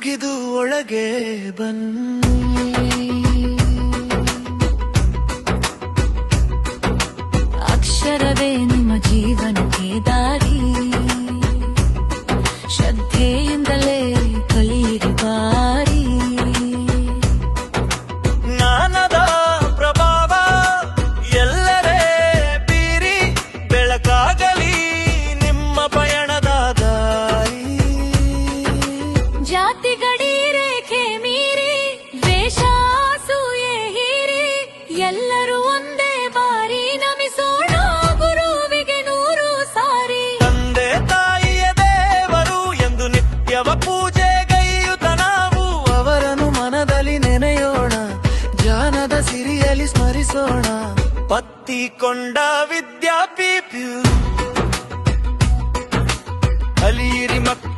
ಮುಗಿದು ಒಳಗೆ ಬನ್ನಿ. ಅಕ್ಷರವೇ ನಿಮ್ಮ ಜೀವನಕ್ಕೆ ದಾರಿ, ಶ್ರದ್ಧೆಯಿಂದಲೇ ಕಲಿಯಿರಿ ಬಾರಿ. ಜ್ಞಾನದ ಪ್ರಭಾವ ಎಲ್ಲರೇ ಬೀರಿ, ಬೆಳಕಾಗಲಿ ನಿಮ್ಮ ಪಯಣದ ದಾರಿ. ಜಾತಿ ಗಡಿ ರೇಖೆ ಮೀರಿ, ದ್ವೇಷ ಅಸೂಯೆ ಹೀರಿ, ಎಲ್ಲರೂ ಒಂದೇ ಬಾರಿ ನಮಿಸೋಣ ಗುರುವಿಗೆ 100 ಸಾರಿ. ತಂದೆ ತಾಯಿಯ ದೇವರು ಎಂದು ನಿತ್ಯವ ಪೂಜೆಗೈಯುತ ನಾವು ಅವರನ್ನು ಮನದಲ್ಲಿ ನೆನೆಯೋಣ, ಜ್ಞಾನದ ಸಿರಿಯಲಿ ಸ್ಮರಿಸೋಣ. ಪತ್ತಿಕೊಂಡ ವಿದ್ಯಾಪೀಠ ಕಲಿಯಿರಿ ಮಕ್ಕಳು